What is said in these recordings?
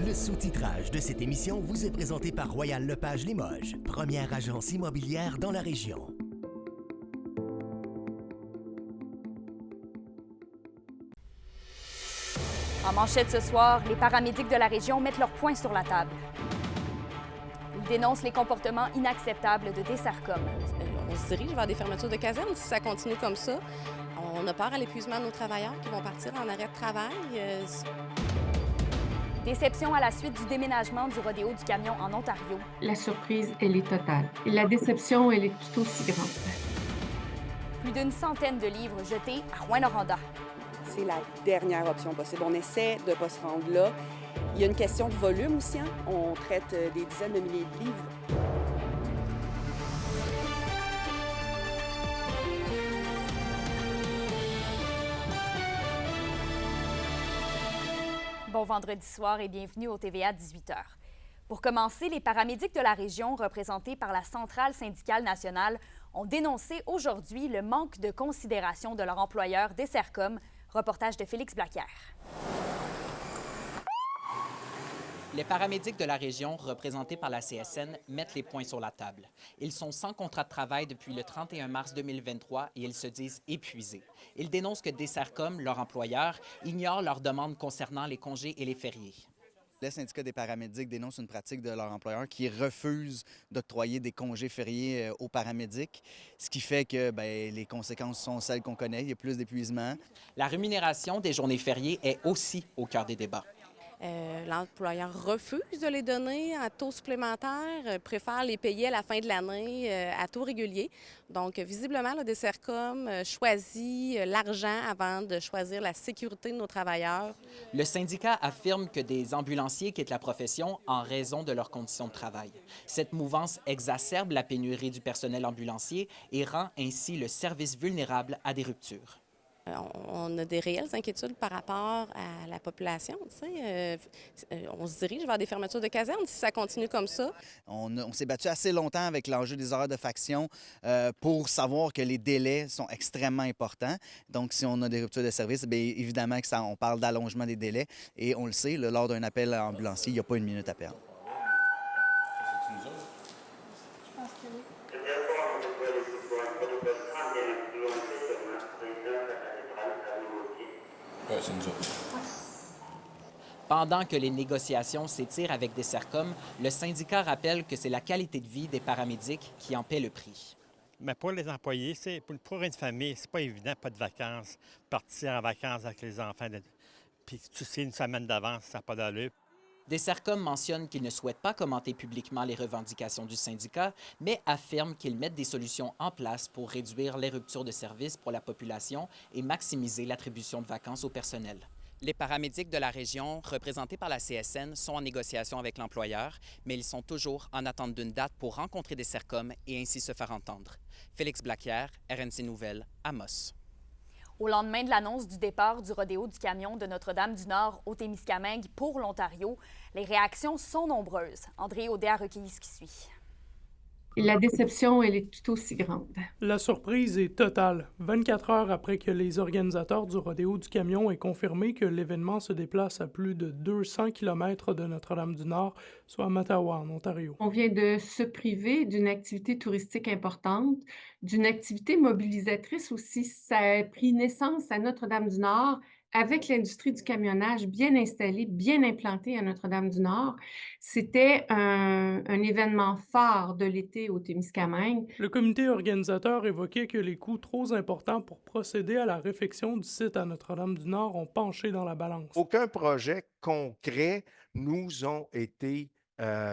Le sous-titrage de cette émission vous est présenté par Royal Lepage Limoges, première agence immobilière dans la région. En manchette ce soir, les paramédics de la région mettent leur poing sur la table. Ils dénoncent les comportements inacceptables de Dessercom. On se dirige vers des fermetures de casernes si ça continue comme ça. On a peur à l'épuisement de nos travailleurs qui vont partir en arrêt de travail. Déception à la suite du déménagement du rodéo du camion en Ontario. La surprise, elle est totale. Et la déception, elle est tout aussi grande. Plus d'une centaine de livres jetés à Rouyn-Noranda. C'est la dernière option possible. On essaie de ne pas se rendre là. Il y a une question de volume aussi. On traite des dizaines de milliers de livres. Bon vendredi soir et bienvenue au TVA 18h. Pour commencer, les paramédics de la région, représentés par la Centrale syndicale nationale, ont dénoncé aujourd'hui le manque de considération de leur employeur Dessercom. Reportage de Félix Blaquière. Les paramédics de la région, représentés par la CSN, mettent les points sur la table. Ils sont sans contrat de travail depuis le 31 mars 2023 et ils se disent épuisés. Ils dénoncent que Dessercom, leur employeur, ignore leurs demandes concernant les congés et les fériés. Le syndicat des paramédics dénonce une pratique de leur employeur qui refuse d'octroyer des congés fériés aux paramédics, ce qui fait que les conséquences sont celles qu'on connaît. Il y a plus d'épuisement. La rémunération des journées fériées est aussi au cœur des débats. L'employeur refuse de les donner à taux supplémentaire, préfère les payer à la fin de l'année à taux régulier. Donc, visiblement, le Dessercom choisit l'argent avant de choisir la sécurité de nos travailleurs. Le syndicat affirme que des ambulanciers quittent la profession en raison de leurs conditions de travail. Cette mouvance exacerbe la pénurie du personnel ambulancier et rend ainsi le service vulnérable à des ruptures. On a des réelles inquiétudes par rapport à la population. On se dirige vers des fermetures de casernes si ça continue comme ça. On s'est battu assez longtemps avec l'enjeu des horaires de faction pour savoir que les délais sont extrêmement importants. Donc, si on a des ruptures de service, bien évidemment que on parle d'allongement des délais. Et on le sait, lors d'un appel ambulancier, il n'y a pas une minute à perdre. Pendant que les négociations s'étirent avec Dessercom, le syndicat rappelle que c'est la qualité de vie des paramédics qui en paie le prix. Mais pour les employés, pour une famille, c'est pas évident, pas de vacances, partir en vacances avec les enfants. Puis tu sais, une semaine d'avance, ça n'a pas d'allure. Dessercom mentionne qu'il ne souhaite pas commenter publiquement les revendications du syndicat, mais affirme qu'ils mettent des solutions en place pour réduire les ruptures de services pour la population et maximiser l'attribution de vacances au personnel. Les paramédics de la région, représentés par la CSN, sont en négociation avec l'employeur, mais ils sont toujours en attente d'une date pour rencontrer Dessercom et ainsi se faire entendre. Félix Blaquière, RNC Nouvelles, Amos. Au lendemain de l'annonce du départ du rodéo du camion de Notre-Dame-du-Nord au Témiscamingue pour l'Ontario, les réactions sont nombreuses. André Audet a recueilli ce qui suit. Et la déception, elle est tout aussi grande. La surprise est totale. 24 heures après que les organisateurs du rodéo du camion aient confirmé que l'événement se déplace à plus de 200 km de Notre-Dame-du-Nord, soit à Mattawa, en Ontario. On vient de se priver d'une activité touristique importante, d'une activité mobilisatrice aussi. Ça a pris naissance à Notre-Dame-du-Nord avec l'industrie du camionnage bien installée, bien implantée à Notre-Dame-du-Nord. C'était un événement phare de l'été au Témiscamingue. Le comité organisateur évoquait que les coûts trop importants pour procéder à la réfection du site à Notre-Dame-du-Nord ont penché dans la balance. Aucun projet concret nous ont été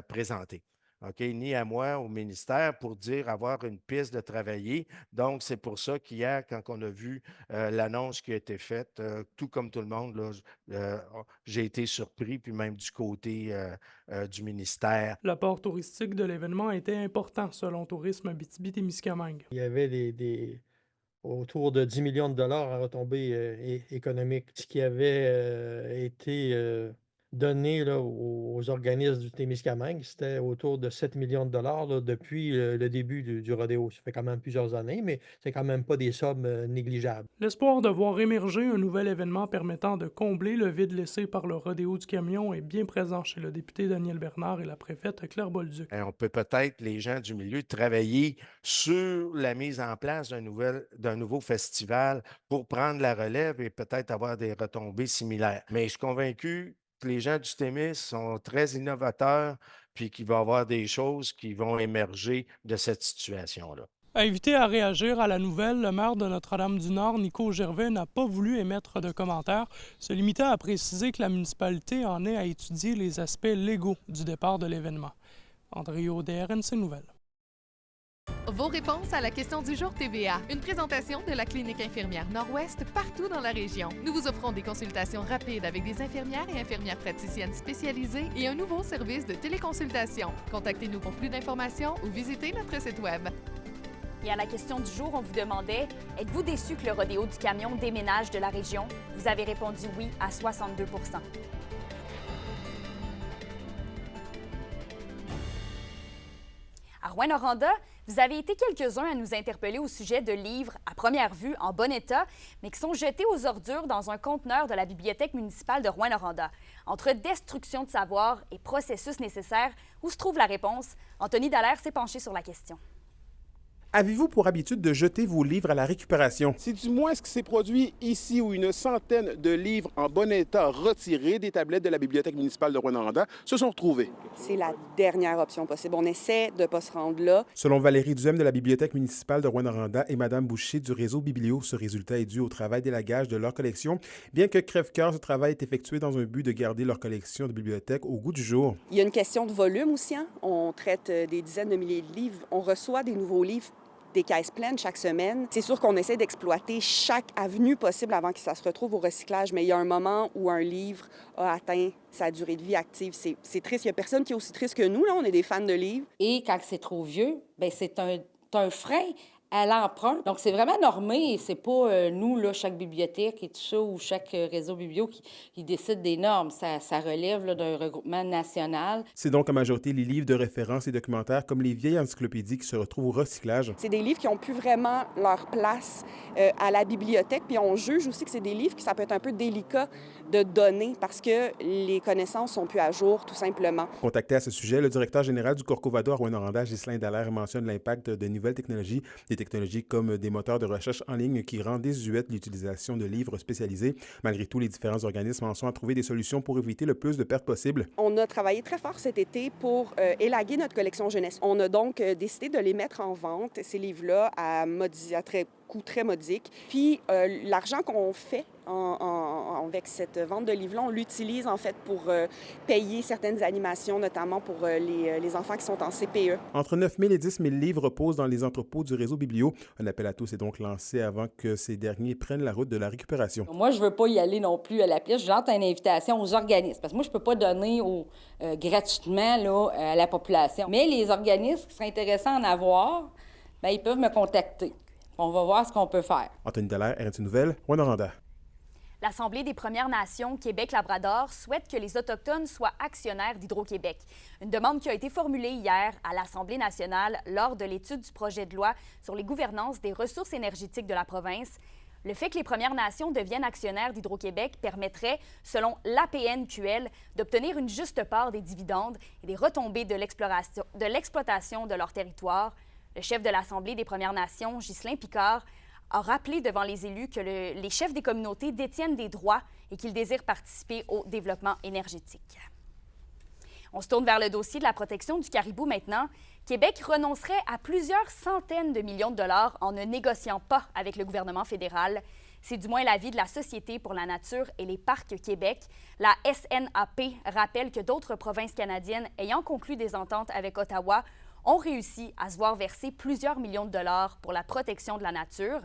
présentés. OK, ni à moi, au ministère, pour dire avoir une piste de travailler. Donc, c'est pour ça qu'hier, quand on a vu l'annonce qui a été faite, tout comme tout le monde, là, j'ai été surpris, puis même du côté du ministère. L'apport touristique de l'événement était important, selon Tourisme Abitibi-Témiscamingue. Il y avait autour de 10 millions de dollars en retombées économiques, ce qui avait été donné là, aux organismes du Témiscamingue, c'était autour de 7 millions de dollars là, depuis le début du rodéo. Ça fait quand même plusieurs années, mais c'est quand même pas des sommes négligeables. L'espoir de voir émerger un nouvel événement permettant de combler le vide laissé par le rodéo du camion est bien présent chez le député Daniel Bernard et la préfète Claire Bolduc. On peut peut-être, les gens du milieu, travailler sur la mise en place d'un nouveau festival pour prendre la relève et peut-être avoir des retombées similaires. Mais je suis convaincu que les gens du Témis sont très innovateurs puis qu'il va y avoir des choses qui vont émerger de cette situation-là. Invité à réagir à la nouvelle, le maire de Notre-Dame-du-Nord, Nico Gervais, n'a pas voulu émettre de commentaires, se limitant à préciser que la municipalité en est à étudier les aspects légaux du départ de l'événement. André Audet, RNC Nouvelles. Vos réponses à la question du jour TVA. Une présentation de la Clinique infirmière Nord-Ouest partout dans la région. Nous vous offrons des consultations rapides avec des infirmières et infirmières praticiennes spécialisées et un nouveau service de téléconsultation. Contactez-nous pour plus d'informations ou visitez notre site Web. Et à la question du jour, on vous demandait « Êtes-vous déçu que le rodéo du camion déménage de la région? » Vous avez répondu oui à 62 %. À Rouyn-Noranda, vous avez été quelques-uns à nous interpeller au sujet de livres à première vue en bon état, mais qui sont jetés aux ordures dans un conteneur de la bibliothèque municipale de Rouyn-Noranda. Entre destruction de savoir et processus nécessaires, où se trouve la réponse? Anthony Dallaire s'est penché sur la question. Avez-vous pour habitude de jeter vos livres à la récupération? C'est du moins ce qui s'est produit ici, où une centaine de livres en bon état retirés des tablettes de la bibliothèque municipale de Rouyn-Noranda se sont retrouvés. C'est la dernière option possible. On essaie de ne pas se rendre là. Selon Valérie Duhem de la bibliothèque municipale de Rouyn-Noranda et Mme Boucher du réseau Biblio, ce résultat est dû au travail d'élagage de leur collection, bien que crève-cœur, ce travail est effectué dans un but de garder leur collection de bibliothèque au goût du jour. Il y a une question de volume aussi. On traite des dizaines de milliers de livres. On reçoit des nouveaux livres, des caisses pleines chaque semaine. C'est sûr qu'on essaie d'exploiter chaque avenue possible avant que ça se retrouve au recyclage, mais il y a un moment où un livre a atteint sa durée de vie active. C'est triste. Il n'y a personne qui est aussi triste que nous. Là. On est des fans de livres. Et quand c'est trop vieux, bien, c'est un frein à l'emprunt. Donc, c'est vraiment normé. C'est pas nous, là, chaque bibliothèque et tout ça, ou chaque réseau biblio qui décide des normes. Ça relève là, d'un regroupement national. C'est donc en majorité les livres de référence et documentaires comme les vieilles encyclopédies qui se retrouvent au recyclage. C'est des livres qui n'ont plus vraiment leur place à la bibliothèque. Puis on juge aussi que c'est des livres que ça peut être un peu délicat de donner parce que les connaissances sont plus à jour, tout simplement. Contacté à ce sujet, le directeur général du Corcovado à Rouyn-Noranda, Ghislain Dallaire, mentionne l'impact de nouvelles technologies, des technologies comme des moteurs de recherche en ligne qui rendent désuète l'utilisation de livres spécialisés. Malgré tout, les différents organismes en sont à trouver des solutions pour éviter le plus de pertes possibles. On a travaillé très fort cet été pour élaguer notre collection jeunesse. On a donc décidé de les mettre en vente, ces livres-là, à coût très modique. Puis l'argent qu'on fait avec cette vente de livres-là, on l'utilise en fait pour payer certaines animations, notamment pour les enfants qui sont en CPE. Entre 9 000 et 10 000 livres reposent dans les entrepôts du réseau Biblio. Un appel à tous est donc lancé avant que ces derniers prennent la route de la récupération. Moi, je veux pas y aller non plus à la pièce. Je lance une invitation aux organismes, parce que moi, je peux pas donner gratuitement là, à la population. Mais les organismes qui seraient intéressés à en avoir, bien, ils peuvent me contacter. On va voir ce qu'on peut faire. Anthony Dallaire, RNC Nouvelles, Rouyn-Noranda. L'Assemblée des Premières Nations Québec-Labrador souhaite que les Autochtones soient actionnaires d'Hydro-Québec. Une demande qui a été formulée hier à l'Assemblée nationale lors de l'étude du projet de loi sur les gouvernances des ressources énergétiques de la province. Le fait que les Premières Nations deviennent actionnaires d'Hydro-Québec permettrait, selon l'APNQL, d'obtenir une juste part des dividendes et des retombées de l'exploitation de leur territoire. Le chef de l'Assemblée des Premières Nations, Ghislain Picard, a rappelé devant les élus que les chefs des communautés détiennent des droits et qu'ils désirent participer au développement énergétique. On se tourne vers le dossier de la protection du caribou maintenant. Québec renoncerait à plusieurs centaines de millions de dollars en ne négociant pas avec le gouvernement fédéral. C'est du moins l'avis de la Société pour la nature et les parcs Québec. La SNAP rappelle que d'autres provinces canadiennes ayant conclu des ententes avec Ottawa ont réussi à se voir verser plusieurs millions de dollars pour la protection de la nature.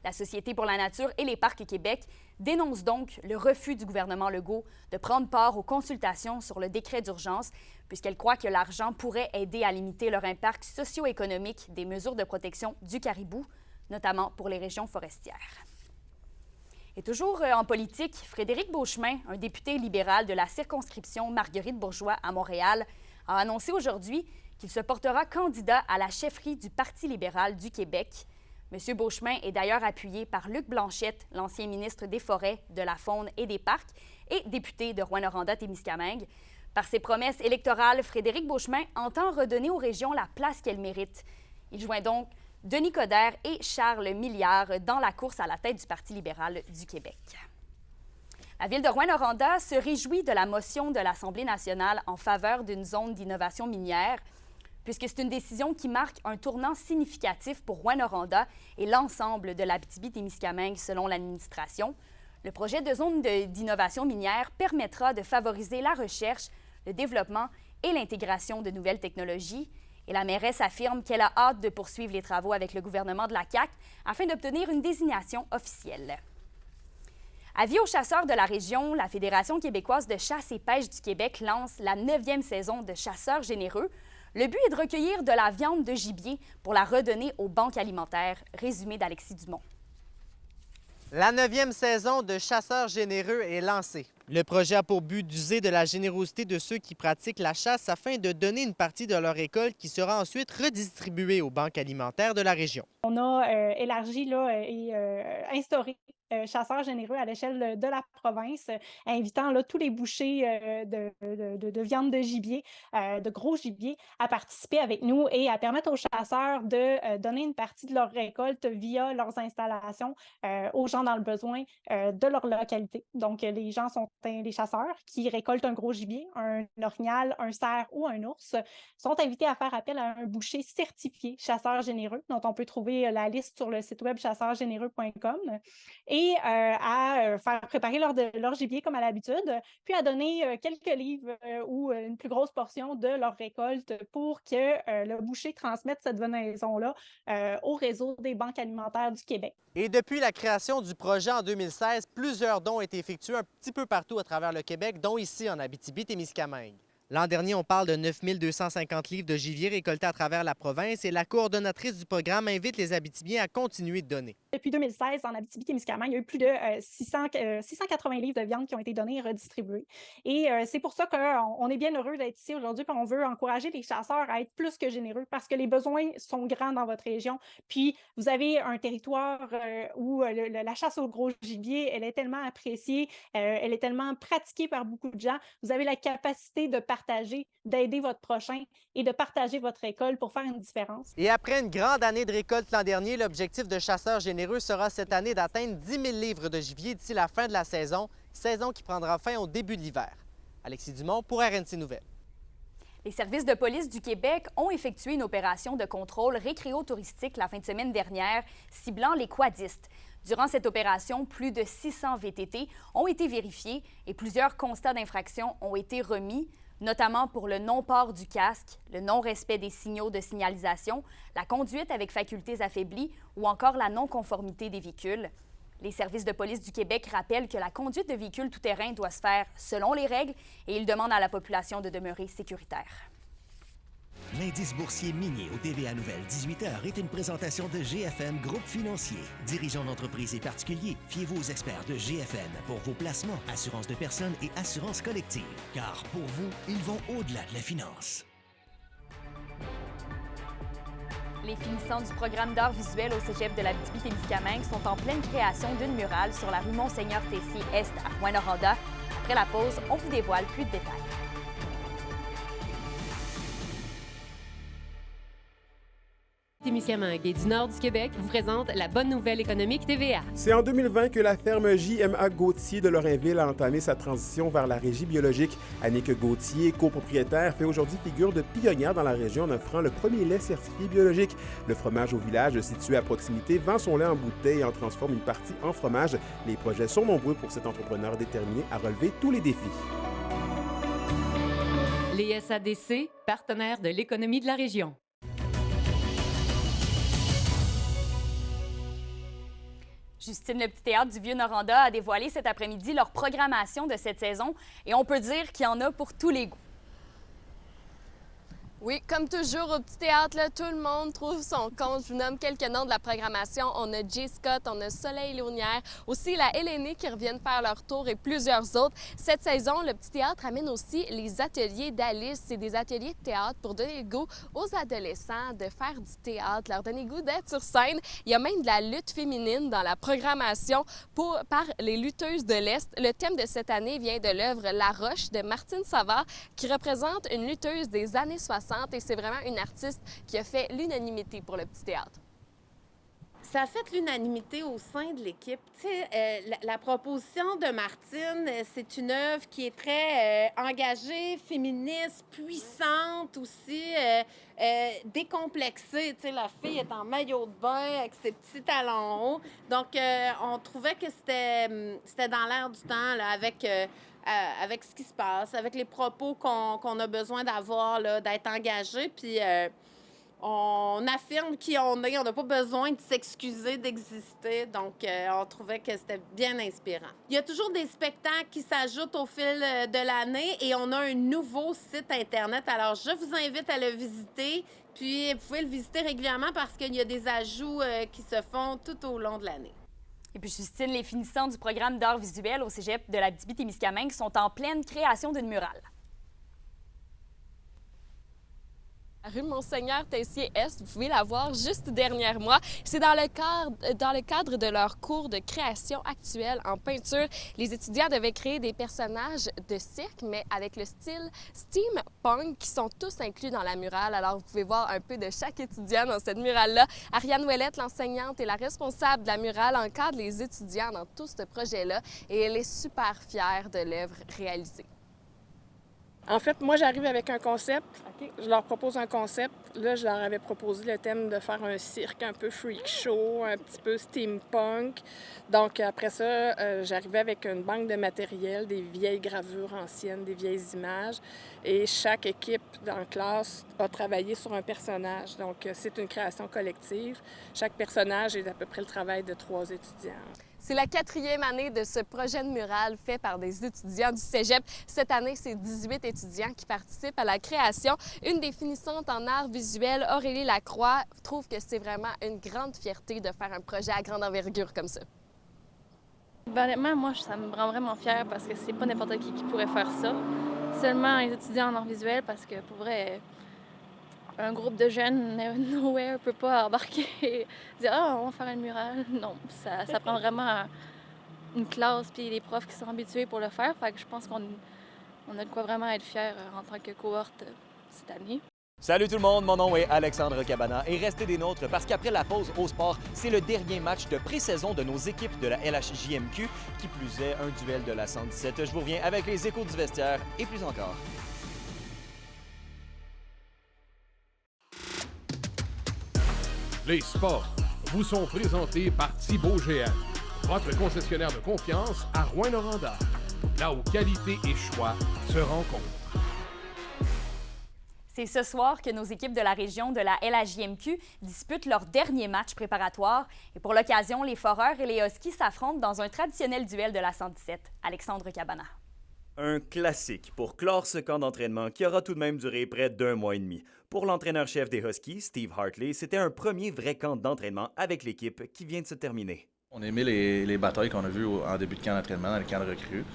La Société pour la nature et les parcs Québec dénonce donc le refus du gouvernement Legault de prendre part aux consultations sur le décret d'urgence, puisqu'elle croit que l'argent pourrait aider à limiter leur impact socio-économique des mesures de protection du caribou, notamment pour les régions forestières. Et toujours en politique, Frédéric Beauchemin, un député libéral de la circonscription Marguerite-Bourgeois à Montréal, a annoncé aujourd'hui qu'il se portera candidat à la chefferie du Parti libéral du Québec. M. Beauchemin est d'ailleurs appuyé par Luc Blanchette, l'ancien ministre des Forêts, de la Faune et des Parcs et député de Rouyn-Noranda-Témiscamingue. Par ses promesses électorales, Frédéric Beauchemin entend redonner aux régions la place qu'elles méritent. Il joint donc Denis Coderre et Charles Milliard dans la course à la tête du Parti libéral du Québec. La Ville de Rouyn-Noranda se réjouit de la motion de l'Assemblée nationale en faveur d'une zone d'innovation minière, puisque c'est une décision qui marque un tournant significatif pour Rouyn-Noranda et l'ensemble de l'Abitibi-Témiscamingue, selon l'administration. Le projet de zone d'innovation minière permettra de favoriser la recherche, le développement et l'intégration de nouvelles technologies. Et la mairesse affirme qu'elle a hâte de poursuivre les travaux avec le gouvernement de la CAQ afin d'obtenir une désignation officielle. Avis aux chasseurs de la région, la Fédération québécoise de chasse et pêche du Québec lance la 9e saison de Chasseurs généreux. Le but est de recueillir de la viande de gibier pour la redonner aux banques alimentaires. Résumé d'Alexis Dumont. La 9e saison de Chasseurs généreux est lancée. Le projet a pour but d'user de la générosité de ceux qui pratiquent la chasse afin de donner une partie de leur récolte qui sera ensuite redistribuée aux banques alimentaires de la région. On a élargi et instauré chasseurs généreux à l'échelle de la province, invitant tous les bouchers de viande de gibier, de gros gibier, à participer avec nous et à permettre aux chasseurs de donner une partie de leur récolte via leurs installations aux gens dans le besoin de leur localité. Donc, les gens sont les chasseurs qui récoltent un gros gibier, un orignal, un cerf ou un ours, sont invités à faire appel à un boucher certifié chasseur généreux, dont on peut trouver la liste sur le site web chasseurgénéreux.com, et à faire préparer leur gibier comme à l'habitude, puis à donner quelques livres ou une plus grosse portion de leur récolte pour que le boucher transmette cette venaison-là au réseau des banques alimentaires du Québec. Et depuis la création du projet en 2016, plusieurs dons ont été effectués un petit peu partout à travers le Québec, dont ici en Abitibi-Témiscamingue. L'an dernier, on parle de 9 250 livres de gibier récoltés à travers la province et la coordonnatrice du programme invite les Abitibiens à continuer de donner. Depuis 2016, en Abitibi-Témiscamingue, il y a eu plus de 680 livres de viande qui ont été donnés et redistribués. Et c'est pour ça qu'on est bien heureux d'être ici aujourd'hui, puis on veut encourager les chasseurs à être plus que généreux parce que les besoins sont grands dans votre région. Puis vous avez un territoire où la chasse au gros gibier, elle est tellement appréciée, elle est tellement pratiquée par beaucoup de gens. Vous avez la capacité de partager, d'aider votre prochain et de partager votre récolte pour faire une différence. Et après une grande année de récolte l'an dernier, l'objectif de Chasseurs généreux sera cette année d'atteindre 10 000 livres de gibier d'ici la fin de la saison qui prendra fin au début de l'hiver. Alexis Dumont pour RNC Nouvelles. Les services de police du Québec ont effectué une opération de contrôle récréo-touristique la fin de semaine dernière, ciblant les quadistes. Durant cette opération, plus de 600 VTT ont été vérifiés et plusieurs constats d'infraction ont été remis, notamment pour le non-port du casque, le non-respect des signaux de signalisation, la conduite avec facultés affaiblies ou encore la non-conformité des véhicules. Les services de police du Québec rappellent que la conduite de véhicules tout-terrain doit se faire selon les règles et ils demandent à la population de demeurer sécuritaire. L'indice boursier minier au TVA Nouvelle 18h est une présentation de GFM Groupe Financier. Dirigeants d'entreprises et particuliers, fiez-vous aux experts de GFM pour vos placements, assurance de personnes et assurance collective. Car pour vous, ils vont au-delà de la finance. Les finissants du programme d'art visuel au cégep de l'Abitibi-Témiscamingue sont en pleine création d'une murale sur la rue Monseigneur-Tessier-Est à Rouyn-Noranda. Après la pause, on vous dévoile plus de détails. Témiscamingue et du nord du Québec vous présente la bonne nouvelle économique TVA. C'est en 2020 que la ferme JMA Gauthier de Lorrainville a entamé sa transition vers la régie biologique. Annick Gauthier, copropriétaire, fait aujourd'hui figure de pionnière dans la région en offrant le premier lait certifié biologique. Le fromage au village, situé à proximité, vend son lait en bouteille et en transforme une partie en fromage. Les projets sont nombreux pour cet entrepreneur déterminé à relever tous les défis. Les SADC, partenaires de l'économie de la région. Justine, le Petit Théâtre du Vieux-Noranda a dévoilé cet après-midi leur programmation de cette saison et on peut dire qu'il y en a pour tous les goûts. Oui, comme toujours au Petit Théâtre, là, tout le monde trouve son compte. Je vous nomme quelques noms de la programmation. On a Jay Scott, on a Soleil Launière, aussi la Hélénie qui reviennent faire leur tour et plusieurs autres. Cette saison, le Petit Théâtre amène aussi les ateliers d'Alice. C'est des ateliers de théâtre pour donner le goût aux adolescents de faire du théâtre, leur donner le goût d'être sur scène. Il y a même de la lutte féminine dans la programmation par les lutteuses de l'Est. Le thème de cette année vient de l'œuvre La Roche de Martine Savard, qui représente une lutteuse des années 60. Et c'est vraiment une artiste qui a fait l'unanimité pour le Petit Théâtre. Ça a fait l'unanimité au sein de l'équipe. Tu sais, la proposition de Martine, c'est une œuvre qui est très engagée, féministe, puissante aussi, décomplexée. Tu sais, la fille est en maillot de bain avec ses petits talons hauts. Donc, on trouvait que c'était dans l'air du temps, là, avec ce qui se passe, avec les propos qu'on a besoin d'avoir, là, d'être engagé. Puis on affirme qui on est. On n'a pas besoin de s'excuser d'exister. Donc, on trouvait que c'était bien inspirant. Il y a toujours des spectacles qui s'ajoutent au fil de l'année et on a un nouveau site Internet. Alors, je vous invite à le visiter. Puis, vous pouvez le visiter régulièrement parce qu'il y a des ajouts qui se font tout au long de l'année. Et puis, Justine, les finissants du programme d'art visuel au cégep de l'Abitibi-Témiscamingue sont en pleine création d'une murale. Rue Monseigneur-Tessier-Est, vous pouvez la voir juste derrière moi. C'est dans le cadre de leur cours de création actuelle en peinture. Les étudiants devaient créer des personnages de cirque, mais avec le style steampunk, qui sont tous inclus dans la murale. Alors, vous pouvez voir un peu de chaque étudiant dans cette murale-là. Ariane Ouellette, l'enseignante et la responsable de la murale, encadre les étudiants dans tout ce projet-là et elle est super fière de l'œuvre réalisée. En fait, moi, j'arrive avec un concept. Je leur propose un concept. Là, je leur avais proposé le thème de faire un cirque un peu freak show, un petit peu steampunk. Donc, après ça, j'arrivais avec une banque de matériel, des vieilles gravures anciennes, des vieilles images. Et chaque équipe dans la classe a travaillé sur un personnage. Donc, c'est une création collective. Chaque personnage est à peu près le travail de 3 étudiants. C'est la 4e année de ce projet de mural fait par des étudiants du cégep. Cette année, c'est 18 étudiants qui participent à la création. Une des finissantes en art visuel, Aurélie Lacroix, trouve que c'est vraiment une grande fierté de faire un projet à grande envergure comme ça. Honnêtement, moi, ça me rend vraiment fière parce que c'est pas n'importe qui pourrait faire ça. Seulement les étudiants en art visuel parce que, pour vrai, un groupe de jeunes nowhere peut pas embarquer et dire « Ah, on va faire un mural ». Non, ça prend vraiment une classe puis des profs qui sont habitués pour le faire. Fait que je pense qu'on a de quoi vraiment être fiers en tant que cohorte cette année. Salut tout le monde, mon nom est Alexandre Cabana et restez des nôtres parce qu'après la pause au sport, c'est le dernier match de pré-saison de nos équipes de la LHJMQ, qui plus est un duel de la 117. Je vous reviens avec les échos du vestiaire et plus encore. Les sports vous sont présentés par Thibaut GM, votre concessionnaire de confiance à Rouyn-Noranda, là où qualité et choix se rencontrent. C'est ce soir que nos équipes de la région de la LHJMQ disputent leur dernier match préparatoire. Et pour l'occasion, les Foreurs et les Huskies s'affrontent dans un traditionnel duel de la 117. Alexandre Cabana. Un classique pour clore ce camp d'entraînement qui aura tout de même duré près d'1 mois et demi. Pour l'entraîneur-chef des Huskies, Steve Hartley, c'était un premier vrai camp d'entraînement avec l'équipe qui vient de se terminer. On a aimé les batailles qu'on a vues en début de camp d'entraînement, dans le camp de recrues.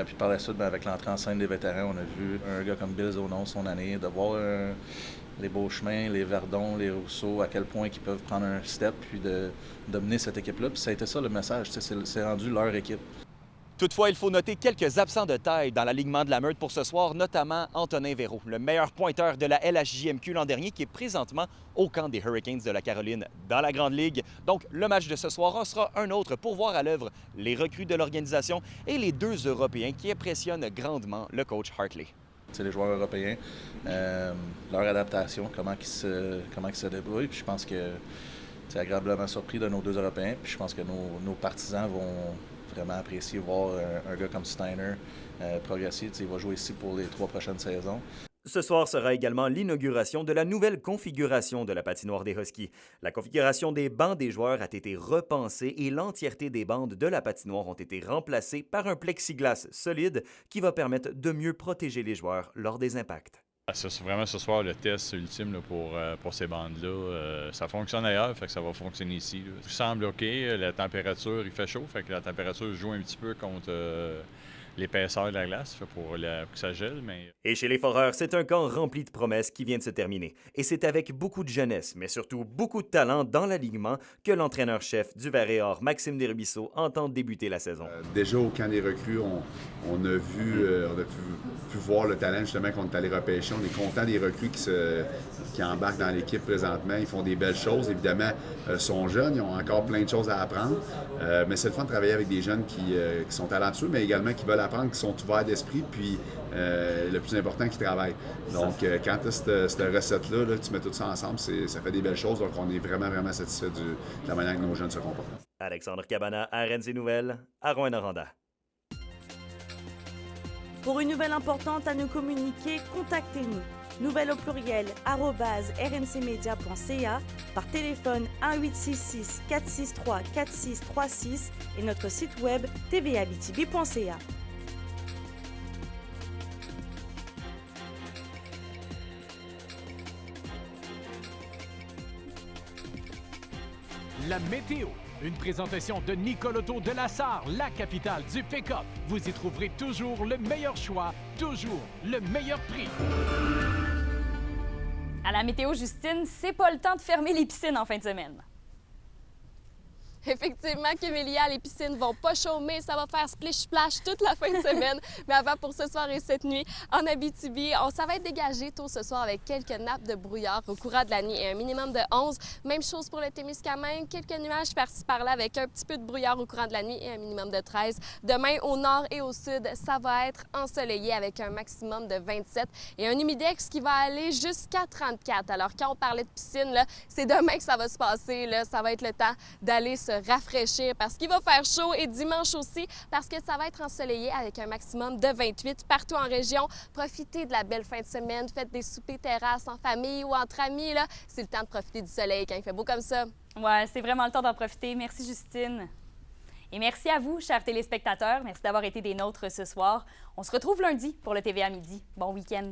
Puis par la suite, avec l'entrée en scène des vétérans, on a vu un gars comme Bill Zonon son année, de voir les Beauchemins, les Verdon, les Rousseau, à quel point ils peuvent prendre un step puis de mener cette équipe-là. Puis ça a été ça le message, c'est rendu leur équipe. Toutefois, il faut noter quelques absents de taille dans l'alignement de la Meurthe pour ce soir, notamment Antonin Véro, le meilleur pointeur de la LHJMQ l'an dernier, qui est présentement au camp des Hurricanes de la Caroline dans la Grande Ligue. Donc, le match de ce soir en sera un autre pour voir à l'œuvre les recrues de l'organisation et les 2 Européens qui impressionnent grandement le coach Hartley. C'est les joueurs européens, leur adaptation, comment ils se débrouillent. Puis je pense que c'est agréablement surpris de nos 2 Européens. Puis je pense que nos partisans vont vraiment apprécier voir un gars comme Steiner progresser. Il va jouer ici pour les 3 prochaines saisons. Ce soir sera également l'inauguration de la nouvelle configuration de la patinoire des Huskies. La configuration des bancs des joueurs a été repensée et l'entièreté des bandes de la patinoire ont été remplacées par un plexiglas solide qui va permettre de mieux protéger les joueurs lors des impacts. C'est vraiment ce soir le test ultime là, pour ces bandes-là. Ça fonctionne ailleurs, fait que ça va fonctionner ici. Là. Tout semble OK. La température, il fait chaud, fait que la température joue un petit peu contre l'épaisseur de la glace pour que ça gèle. Mais... Et chez les Foreurs, c'est un camp rempli de promesses qui vient de se terminer. Et c'est avec beaucoup de jeunesse, mais surtout beaucoup de talent dans l'alignement que l'entraîneur-chef du Vert et Or, Maxime Desrubisseaux, entend débuter la saison. Déjà au camp des recrues, on a pu voir le talent justement qu'on est allé repêcher. On est content des recrues qui embarquent dans l'équipe présentement. Ils font des belles choses. Évidemment, ils sont jeunes, ils ont encore plein de choses à apprendre. Mais c'est le fun de travailler avec des jeunes qui sont talentueux, mais également qui veulent apprendre, qui sont ouverts d'esprit, puis le plus important, qui travaillent. Donc, quand tu as cette recette-là, là, tu mets tout ça ensemble, ça fait des belles choses. Donc, on est vraiment, vraiment satisfait de la manière que nos jeunes se comportent. Alexandre Cabana, RNC Nouvelles, à Rouyn-Noranda. Pour une nouvelle importante à nous communiquer, contactez-nous. Nouvelle au pluriel @rncmedia.ca, par téléphone 1-866 463 4636 et notre site web tvabitibi.ca. La météo, une présentation de Nicole Auto de la Sarre, la capitale du pick-up. Vous y trouverez toujours le meilleur choix, toujours le meilleur prix. À la météo, Justine, c'est pas le temps de fermer les piscines en fin de semaine. Effectivement, Kémélia, les piscines vont pas chômer. Ça va faire splish-splash toute la fin de semaine. Mais avant, pour ce soir et cette nuit, en Abitibi, ça va être dégagé tôt ce soir avec quelques nappes de brouillard au courant de la nuit et un minimum de 11. Même chose pour le Témiscamingue. Quelques nuages par-ci par-là avec un petit peu de brouillard au courant de la nuit et un minimum de 13. Demain, au nord et au sud, ça va être ensoleillé avec un maximum de 27 et un humidex qui va aller jusqu'à 34. Alors, quand on parlait de piscine, c'est demain que ça va se passer. Là. Ça va être le temps d'aller se rafraîchir parce qu'il va faire chaud et dimanche aussi parce que ça va être ensoleillé avec un maximum de 28 partout en région. Profitez de la belle fin de semaine, faites des soupers terrasses en famille ou entre amis. C'est le temps de profiter du soleil quand il fait beau comme ça. Ouais, c'est vraiment le temps d'en profiter. Merci Justine. Et merci à vous, chers téléspectateurs. Merci d'avoir été des nôtres ce soir. On se retrouve lundi pour le TVA Midi. Bon week-end.